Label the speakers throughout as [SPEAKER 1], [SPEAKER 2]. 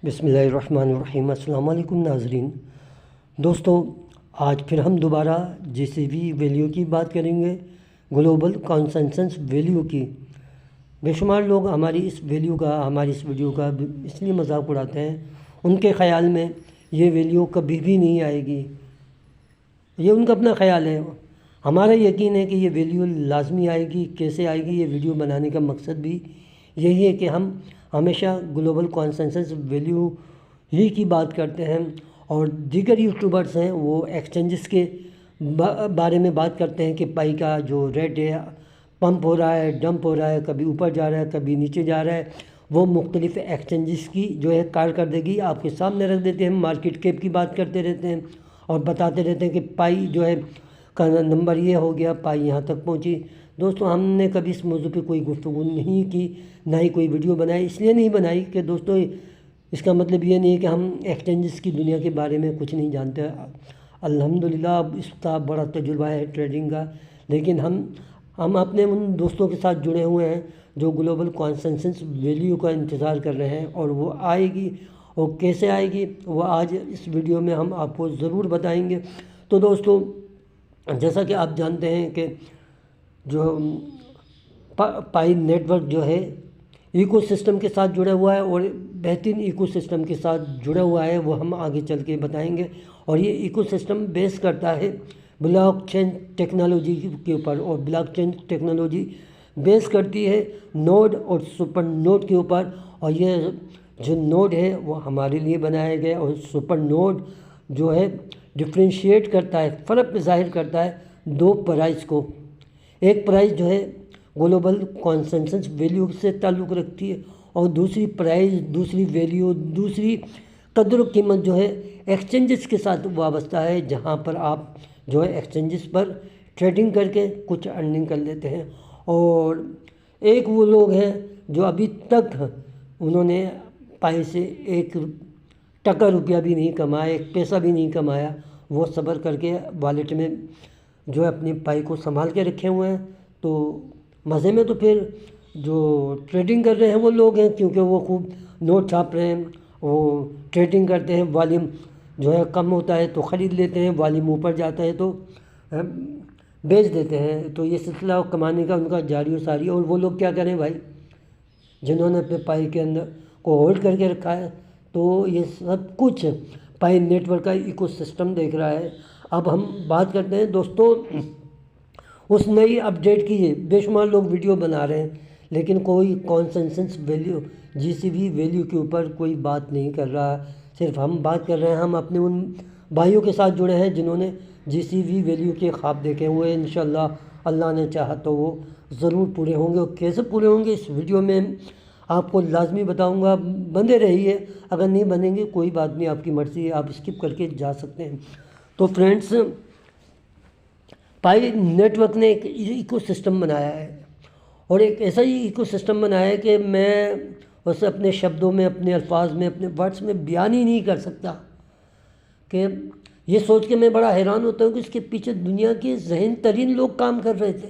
[SPEAKER 1] بسم اللہ الرحمن الرحیم۔ السلام علیکم ناظرین۔ دوستو، آج پھر ہم دوبارہ GCV ویلیو کی بات کریں گے، گلوبل کنسنسس ویلیو کی۔ بے شمار لوگ ہماری اس ویلیو کا، ہماری اس ویڈیو کا اس لیے مذاق اڑاتے ہیں، ان کے خیال میں یہ ویلیو کبھی بھی نہیں آئے گی، یہ ان کا اپنا خیال ہے۔ ہمارا یقین ہے کہ یہ ویلیو لازمی آئے گی۔ کیسے آئے گی؟ یہ ویڈیو بنانے کا مقصد بھی یہی ہے کہ ہم ہمیشہ گلوبل کنسنسس ویلیو ہی کی بات کرتے ہیں، اور دیگر یوٹیوبرز ہیں وہ ایکسچینجز کے بارے میں بات کرتے ہیں کہ پائی کا جو ریٹ ہے پمپ ہو رہا ہے، ڈمپ ہو رہا ہے، کبھی اوپر جا رہا ہے، کبھی نیچے جا رہا ہے۔ وہ مختلف ایکسچینجز کی جو ہے کارکردگی آپ کے سامنے رکھ دیتے ہیں۔ مارکیٹ کیپ کی بات کرتے رہتے ہیں اور بتاتے رہتے ہیں کہ پائی جو ہے کا نمبر یہ ہو گیا، پائی یہاں تک پہنچی۔ دوستو، ہم نے کبھی اس موضوع پہ کوئی گفتگو نہیں کی، نہ ہی کوئی ویڈیو بنائی۔ اس لیے نہیں بنائی کہ دوستو اس کا مطلب یہ نہیں کہ ہم ایکسچینجز کی دنیا کے بارے میں کچھ نہیں جانتے۔ الحمدللہ اب اس کا بڑا تجربہ ہے ٹریڈنگ کا، لیکن ہم اپنے ان دوستوں کے ساتھ جڑے ہوئے ہیں جو گلوبل کنسنسس ویلیو کا انتظار کر رہے ہیں، اور وہ آئے گی، اور کیسے آئے گی وہ آج اس ویڈیو میں ہم آپ کو ضرور بتائیں گے۔ تو دوستو، جیسا کہ آپ جانتے ہیں کہ جو پائی نیٹ ورک جو ہے ایکو سسٹم کے ساتھ جڑا ہوا ہے، اور بہترین ایکو سسٹم کے ساتھ جڑا ہوا ہے، وہ ہم آگے چل کے بتائیں گے۔ اور یہ ایکو سسٹم بیس کرتا ہے بلاک چین ٹیکنالوجی کے اوپر، اور بلاک چین ٹیکنالوجی بیس کرتی ہے نوڈ اور سپر نوڈ کے اوپر۔ اور یہ جو نوڈ ہے وہ ہمارے لیے بنایا گیا، اور سپر نوڈ جو ہے ڈفرینشیٹ کرتا ہے، فرق ظاہر کرتا ہے دو پرائز کو۔ ایک پرائز جو ہے گلوبل کنسنسس ویلیو سے تعلق رکھتی ہے، اور دوسری پرائز، دوسری ویلیو، دوسری قدر و قیمت جو ہے ایکسچینجز کے ساتھ وابستہ ہے، جہاں پر آپ جو ہے ایکسچینجز پر ٹریڈنگ کر کے کچھ ارننگ کر لیتے ہیں۔ اور ایک وہ لوگ ہیں جو ابھی تک انہوں نے پائی سے ایک ٹکا روپیہ بھی نہیں کمایا، ایک پیسہ بھی نہیں کمایا، وہ صبر کر کے والیٹ میں جو ہے اپنی پائی کو سنبھال کے رکھے ہوئے ہیں۔ تو مزے میں تو پھر جو ٹریڈنگ کر رہے ہیں وہ لوگ ہیں، کیونکہ وہ خوب نوٹ چھاپ رہے ہیں، وہ ٹریڈنگ کرتے ہیں، والیوم جو ہے کم ہوتا ہے تو خرید لیتے ہیں، والیوم اوپر جاتا ہے تو بیچ دیتے ہیں۔ تو یہ سلسلہ کمانے کا ان کا جاری و ساری ہے۔ اور وہ لوگ کیا کریں بھائی، جنہوں نے اپنے پائی کے اندر کو ہولڈ کر کے رکھا ہے، تو یہ سب کچھ پائی نیٹ ورک کا ایکو سسٹم دیکھ رہا ہے۔ اب ہم بات کرتے ہیں دوستو اس نئی اپڈیٹ کی۔ ہے بے شمار لوگ ویڈیو بنا رہے ہیں، لیکن کوئی کنسنسس ویلیو GCV ویلیو کے اوپر کوئی بات نہیں کر رہا۔ صرف ہم بات کر رہے ہیں، ہم اپنے ان بھائیوں کے ساتھ جڑے ہیں جنہوں نے GCV ویلیو کے خواب دیکھے ہوئے ہیں۔ انشاءاللہ اللہ نے چاہا تو وہ ضرور پورے ہوں گے، اور کیسے پورے ہوں گے اس ویڈیو میں آپ کو لازمی بتاؤں گا۔ بندے رہیے، اگر نہیں بنیں گے کوئی بات نہیں، آپ کی مرضی ہے، آپ اسکپ کر کے جا سکتے ہیں۔ تو فرینڈس، پائی نیٹ ورک نے ایک ایکو سسٹم بنایا ہے، اور ایک ایسا ہی ایکو سسٹم بنایا ہے کہ میں اسے اپنے شبدوں میں، اپنے الفاظ میں، اپنے ورڈز میں بیان ہی نہیں کر سکتا، کہ یہ سوچ کے میں بڑا حیران ہوتا ہوں کہ اس کے پیچھے دنیا کے ذہین ترین لوگ کام کر رہے تھے۔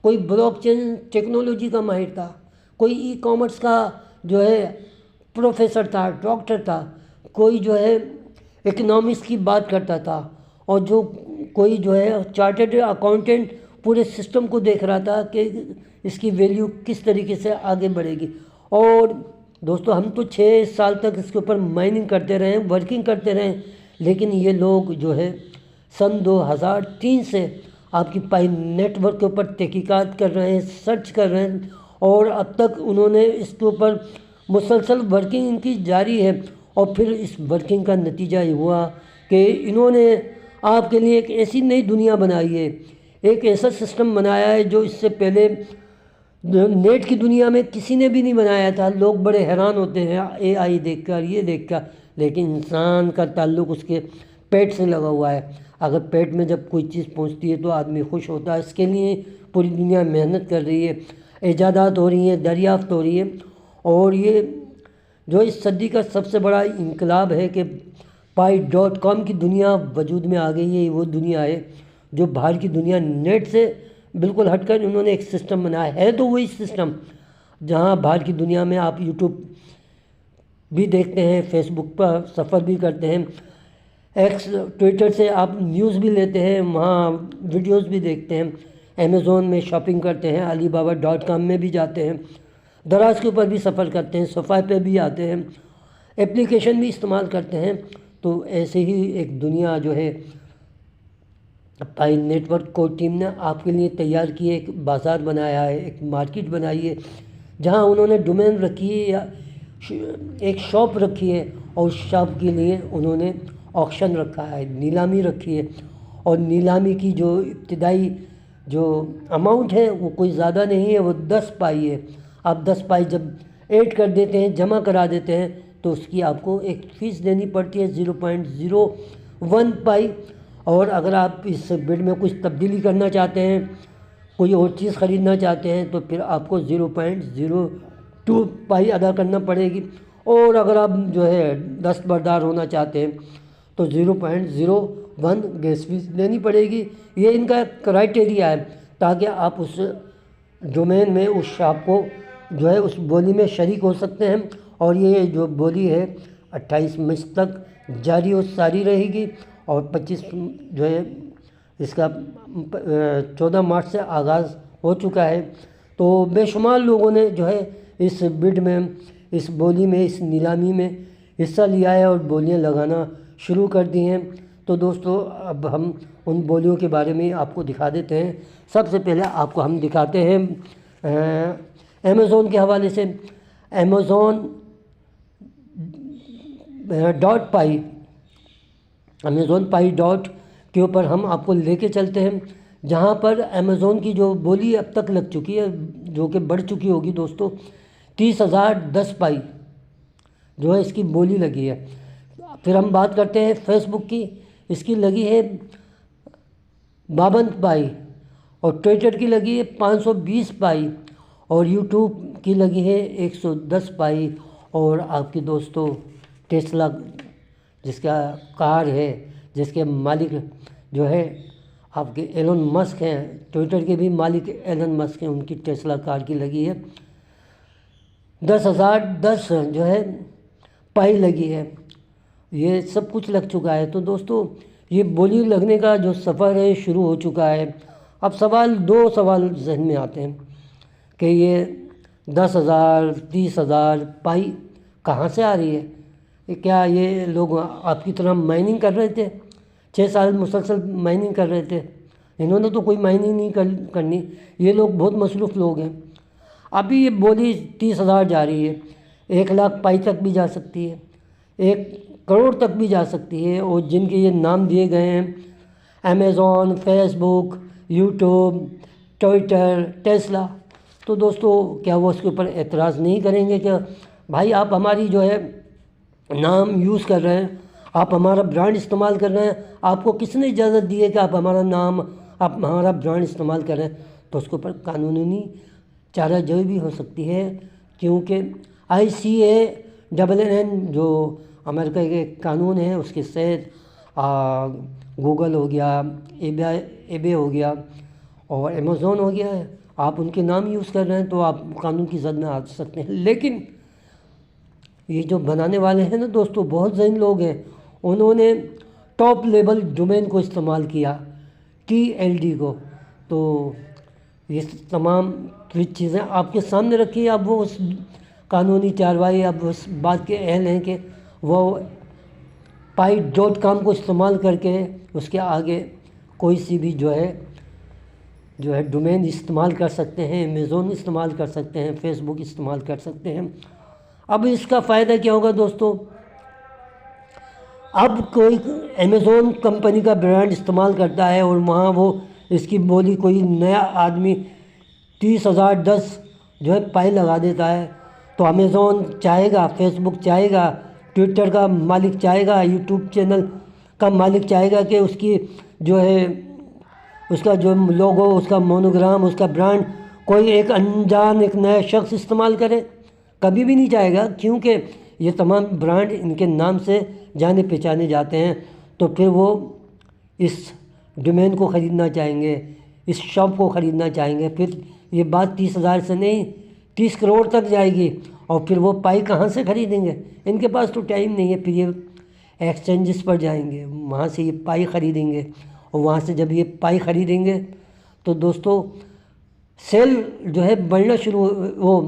[SPEAKER 1] کوئی بلاک چین ٹیکنالوجی کا ماہر تھا، کوئی ای کامرس کا جو ہے پروفیسر تھا، ڈاکٹر تھا، کوئی جو ہے اکنامکس کی بات کرتا تھا، اور کوئی جو ہے چارٹرڈ اکاؤنٹنٹ پورے سسٹم کو دیکھ رہا تھا کہ اس کی ویلیو کس طریقے سے آگے بڑھے گی۔ اور دوستو، ہم تو 6 سال تک اس کے اوپر مائننگ کرتے رہے، ورکنگ کرتے رہے، لیکن یہ لوگ جو ہے سن 2003 سے آپ کی پائی نیٹ ورک کے اوپر تحقیقات کر رہے ہیں، سرچ کر رہے ہیں، اور اب تک انہوں نے اس کے اوپر مسلسل ورکنگ ان کی جاری ہے۔ اور پھر اس ورکنگ کا نتیجہ یہ ہوا کہ انہوں نے آپ کے لیے ایک ایسی نئی دنیا بنائی ہے، ایک ایسا سسٹم بنایا ہے جو اس سے پہلے نیٹ کی دنیا میں کسی نے بھی نہیں بنایا تھا۔ لوگ بڑے حیران ہوتے ہیں AI دیکھ کر، یہ دیکھ کر، لیکن انسان کا تعلق اس کے پیٹ سے لگا ہوا ہے۔ اگر پیٹ میں جب کوئی چیز پہنچتی ہے تو آدمی خوش ہوتا ہے۔ اس کے لیے پوری دنیا محنت کر رہی ہے، ایجادات ہو رہی ہیں، دریافت ہو رہی ہے، اور یہ جو اس صدی کا سب سے بڑا انقلاب ہے کہ pie.com کی دنیا وجود میں آ گئی ہے۔ وہ دنیا ہے جو باہر کی دنیا نیٹ سے بالکل ہٹ کر انہوں نے ایک سسٹم بنایا ہے، تو وہی سسٹم جہاں باہر کی دنیا میں آپ یوٹیوب بھی دیکھتے ہیں، فیس بک پر سفر بھی کرتے ہیں، ایکس ٹویٹر سے آپ نیوز بھی لیتے ہیں، وہاں ویڈیوز بھی دیکھتے ہیں، امیزون میں شاپنگ کرتے ہیں، alibaba.com میں بھی جاتے ہیں، دراز کے اوپر بھی سفر کرتے ہیں، صفحہ پہ بھی آتے ہیں، اپلیکیشن بھی استعمال کرتے ہیں۔ تو ایسے ہی ایک دنیا جو ہے پائی نیٹ ورک کو ٹیم نے آپ کے لیے تیار کی ہے، ایک بازار بنایا ہے، ایک مارکیٹ بنائی ہے، جہاں انہوں نے ڈومین رکھی ہے یا ایک شاپ رکھی ہے، اور اس شاپ کے لیے انہوں نے آکشن رکھا ہے، نیلامی رکھی ہے، اور نیلامی کی جو ابتدائی جو اماؤنٹ ہے وہ کوئی زیادہ نہیں ہے، وہ 10 پائی ہے۔ آپ 10 پائی جب ایڈ کر دیتے ہیں، جمع کرا دیتے ہیں، تو اس کی آپ کو ایک فیس دینی پڑتی ہے 0.01 پائی۔ اور اگر آپ اس بڈ میں کچھ تبدیلی کرنا چاہتے ہیں، کوئی اور چیز خریدنا چاہتے ہیں، تو پھر آپ کو 0.02 پائی ادا کرنا پڑے گی، اور اگر آپ جو ہے دستبردار ہونا چاہتے ہیں تو 0.01 گیس فیس دینی پڑے گی۔ یہ ان کا کرائٹیریا ہے، تاکہ آپ اس ڈومین میں اس شاپ کو جو ہے اس بولی میں شریک ہو سکتے ہیں، اور یہ جو بولی ہے 28 مئی تک جاری و ساری رہے گی، اور 25 جو ہے اس کا 14 مارچ سے آغاز ہو چکا ہے۔ تو بے شمار لوگوں نے جو ہے اس بڈ میں، اس بولی میں، اس نیلامی میں حصہ لیا ہے، اور بولیاں لگانا شروع کر دی ہیں۔ تو دوستو اب ہم ان بولیوں کے بارے میں آپ کو دکھا دیتے ہیں۔ سب سے پہلے آپ کو ہم دکھاتے ہیں امیزون کے حوالے سے، امیزون ڈاٹ پائی، امیزون پائی ڈاٹ کے اوپر ہم آپ کو لے کے چلتے ہیں، جہاں پر امیزون کی جو بولی اب تک لگ چکی ہے، جو کہ بڑھ چکی ہوگی دوستو، 30,010 پائی جو ہے اس کی بولی لگی ہے۔ پھر ہم بات کرتے ہیں فیس بک کی، اس کی لگی ہے 52 پائی، اور ٹویٹر کی لگی ہے 520 پائی، اور یوٹیوب کی لگی ہے 110 پائی، اور آپ کی دوستو ٹیسلا جس کا کار ہے، جس کے مالک جو ہے آپ کے ایلن مسک ہیں، ٹویٹر کے بھی مالک ایلن مسک ہیں، ان کی ٹیسلا کار کی لگی ہے 10,010 جو ہے پائی لگی ہے۔ یہ سب کچھ لگ چکا ہے۔ تو دوستو یہ بولی لگنے کا جو سفر ہے شروع ہو چکا ہے۔ اب دو سوال ذہن میں آتے ہیں کہ یہ 10,000 30,000 پائی کہاں سے آ رہی ہے؟ کیا یہ لوگ آپ کی طرح مائننگ کر رہے تھے؟ 6 سال مسلسل مائننگ کر رہے تھے؟ انہوں نے تو کوئی مائننگ نہیں کرنی، یہ لوگ بہت مصروف لوگ ہیں۔ ابھی یہ بولی 30,000 جا رہی ہے، 1,00,000 پائی تک بھی جا سکتی ہے، 1 کروڑ تک بھی جا سکتی ہے، اور جن کے یہ نام دیے گئے ہیں امیزون، فیس بک، یوٹیوب، ٹویٹر، ٹیسلا، تو دوستو کیا وہ اس کے اوپر اعتراض نہیں کریں گے کہ بھائی آپ ہماری جو ہے نام یوز کر رہے ہیں، آپ ہمارا برانڈ استعمال کر رہے ہیں، آپ کو کس نے اجازت دی ہے کہ آپ ہمارا نام، آپ ہمارا برانڈ استعمال کر رہے ہیں؟ تو اس کے اوپر قانونی چارہ جوئی بھی ہو سکتی ہے، کیونکہ ICANN جو امریکہ کے قانون ہے اس کے تحت گوگل ہو گیا، ایبے ہو گیا، اور امیزون ہو گیا ہے، آپ ان کے نام یوز کر رہے ہیں تو آپ قانون کی زد میں آ سکتے ہیں۔ لیکن یہ جو بنانے والے ہیں نا دوستو، بہت ذہین لوگ ہیں، انہوں نے ٹاپ لیول ڈومین کو استعمال کیا، TLD کو۔ تو یہ تمام چیزیں آپ کے سامنے رکھی، اب وہ اس قانونی چاروائی اب اس بات کے اہل ہیں کہ وہ pie.com کو استعمال کر کے اس کے آگے کوئی سی بھی جو ہے ڈومین استعمال کر سکتے ہیں، امیزون استعمال کر سکتے ہیں، فیس بک استعمال کر سکتے ہیں۔ اب اس کا فائدہ کیا ہوگا دوستو؟ اب کوئی امیزون کمپنی کا برانڈ استعمال کرتا ہے اور وہاں وہ اس کی بولی کوئی نیا آدمی 30,010 جو ہے پائی لگا دیتا ہے، تو امیزون چاہے گا، فیس بک چاہے گا، ٹویٹر کا مالک چاہے گا، یوٹیوب چینل کا مالک چاہے گا کہ اس کی جو ہے اس کا جو لوگو، اس کا مونوگرام، اس کا برانڈ کوئی ایک انجان، ایک نیا شخص استعمال کرے؟ کبھی بھی نہیں چاہے گا، کیونکہ یہ تمام برانڈ ان کے نام سے جانے پہچانے جاتے ہیں۔ تو پھر وہ اس ڈومین کو خریدنا چاہیں گے، اس شاپ کو خریدنا چاہیں گے، پھر یہ بات 30,000 سے نہیں 30 کروڑ تک جائے گی، اور پھر وہ پائی کہاں سے خریدیں گے؟ ان کے پاس تو ٹائم نہیں ہے، پھر یہ ایکسچینجز پر جائیں گے، وہاں سے یہ پائی خریدیں گے، اور وہاں سے جب یہ پائی خریدیں گے تو دوستو سیل جو ہے بڑھنا شروع وہ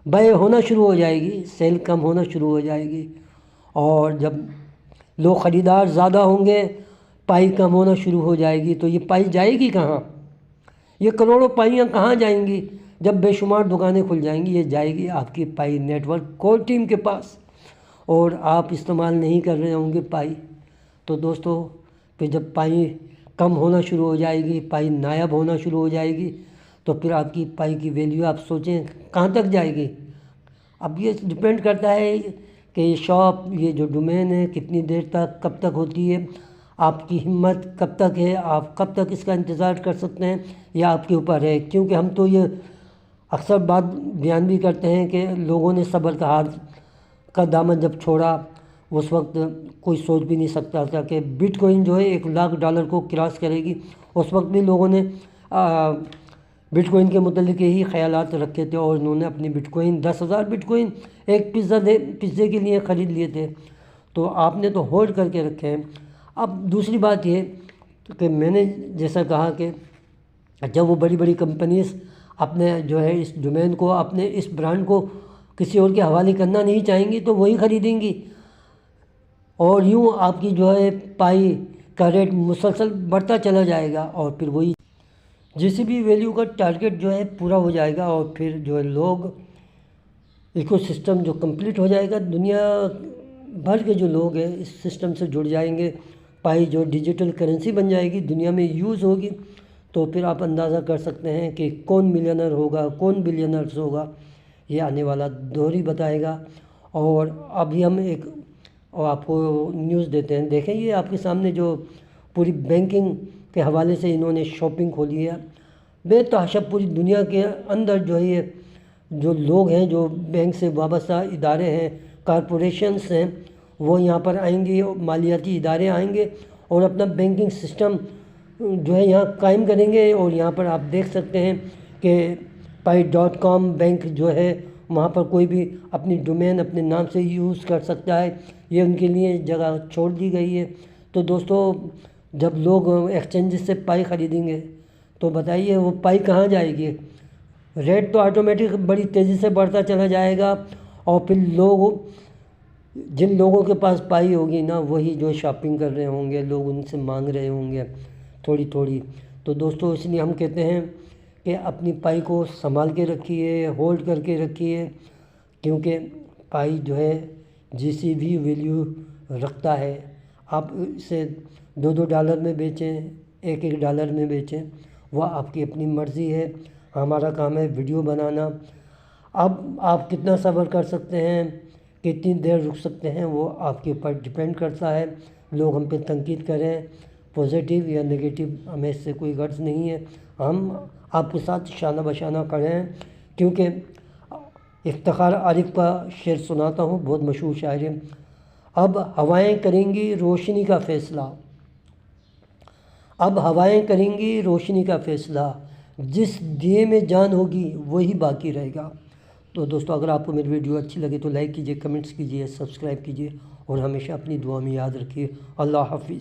[SPEAKER 1] بے ہونا شروع ہو جائے گی، سیل کم ہونا شروع ہو جائے گی، اور جب لوگ خریدار زیادہ ہوں گے پائی کم ہونا شروع ہو جائے گی، تو یہ پائی جائے گی کہاں؟ یہ کروڑوں پائیاں کہاں جائیں گی؟ جب بے شمار دکانیں کھل جائیں گی، یہ جائے گی آپ کی پائی نیٹ ورک کور ٹیم کے پاس، اور آپ استعمال نہیں کر رہے ہوں گے پائی، تو دوستو پھر جب پائی کم ہونا شروع ہو جائے گی، پائی نایاب ہونا شروع ہو جائے گی، تو پھر آپ کی پائی کی ویلیو آپ سوچیں کہاں تک جائے گی؟ اب یہ ڈپینڈ کرتا ہے کہ یہ شاپ، یہ جو ڈومین ہے کتنی دیر تک کب تک ہوتی ہے، آپ کی ہمت کب تک ہے، آپ کب تک اس کا انتظار کر سکتے ہیں، یہ آپ کے اوپر ہے، کیونکہ ہم تو یہ اکثر بات بیان بھی کرتے ہیں کہ لوگوں نے صبر کا ہاتھ کا دامن جب چھوڑا، اس وقت کوئی سوچ بھی نہیں سکتا تھا کہ بٹ کوئن جو ہے $1,00,000 کو کراس کرے گی۔ اس وقت بھی لوگوں نے بٹ کوئن کے متعلق یہی خیالات رکھے تھے، اور انہوں نے اپنی بٹ کوئن 10,000 بٹ کوئن ایک پزے کے لیے خرید لیے تھے، تو آپ نے تو ہولڈ کر کے رکھے ہیں۔ اب دوسری بات یہ کہ میں نے جیسا کہا کہ جب وہ بڑی بڑی کمپنیز اپنے جو ہے اس ڈومین کو، اپنے اس برانڈ کو کسی اور کے حوالے کرنا نہیں چاہیں گی تو وہی خریدیں گی، اور یوں آپ کی جو ہے پائی کا ریٹ مسلسل بڑھتا چلا جائے گا، اور پھر وہی جیسی بھی ویلیو کا ٹارگٹ جو ہے پورا ہو جائے گا، اور پھر جو ہے لوگ ایکو سسٹم جو کمپلیٹ ہو جائے گا، دنیا بھر کے جو لوگ ہیں اس سسٹم سے جڑ جائیں گے، پائی جو ڈیجیٹل کرنسی بن جائے گی، دنیا میں یوز ہوگی، تو پھر آپ اندازہ کر سکتے ہیں کہ کون ملینر ہوگا، کون بلینرز ہوگا، یہ آنے والا دور ہی بتائے گا۔ اور ابھی ہم ایک آپ کو نیوز دیتے ہیں، دیکھیں یہ آپ کے سامنے جو پوری بینکنگ کے حوالے سے انہوں نے شاپنگ کھولی ہے، بے تحاشا پوری دنیا کے اندر جو ہے یہ جو لوگ ہیں، جو بینک سے وابستہ ادارے ہیں، کارپوریشنز ہیں، وہ یہاں پر آئیں گے، مالیاتی ادارے آئیں گے اور اپنا بینکنگ سسٹم جو ہے یہاں قائم کریں گے، اور یہاں پر آپ دیکھ سکتے ہیں کہ pay.com بینک جو ہے وہاں پر کوئی بھی اپنی ڈومین اپنے نام سے یوز کر سکتا ہے، یہ ان کے لیے جگہ چھوڑ دی گئی ہے۔ تو دوستو جب لوگ ایکسچینجز سے پائی خریدیں گے تو بتائیے وہ پائی کہاں جائے گی؟ ریٹ تو آٹومیٹک بڑی تیزی سے بڑھتا چلا جائے گا، اور پھر جن لوگوں کے پاس پائی ہوگی نا وہی جو شاپنگ کر رہے ہوں گے، لوگ ان سے مانگ رہے ہوں گے تھوڑی تھوڑی۔ تو دوستو اس لیے ہم کہتے ہیں کہ اپنی پائی کو سنبھال کے رکھیے، ہولڈ کر کے رکھیے، کیونکہ پائی جو ہے جیسی بھی ویلیو رکھتا ہے، آپ اسے $2 میں بیچیں، $1 میں بیچیں، وہ آپ کی اپنی مرضی ہے، ہمارا کام ہے ویڈیو بنانا۔ اب آپ کتنا صبر کر سکتے ہیں، کتنی دیر رک سکتے ہیں، وہ آپ کے اوپر ڈیپینڈ کرتا ہے۔ لوگ ہم پہ تنقید کریں پازیٹیو یا نگیٹو، ہمیں اس سے کوئی غرض نہیں ہے، ہم آپ کے ساتھ شانہ بشانہ کھڑے ہیں، کیونکہ افتخار عارف کا شعر سناتا ہوں، بہت مشہور شاعر ہے۔ اب ہوائیں کریں گی روشنی کا فیصلہ، اب ہوائیں کریں گی روشنی کا فیصلہ، جس دیے میں جان ہوگی وہی باقی رہے گا۔ تو دوستو اگر آپ کو میری ویڈیو اچھی لگے تو لائک کیجئے، کمنٹس کیجئے، سبسکرائب کیجئے، اور ہمیشہ اپنی دعا میں یاد رکھیے۔ اللہ حافظ۔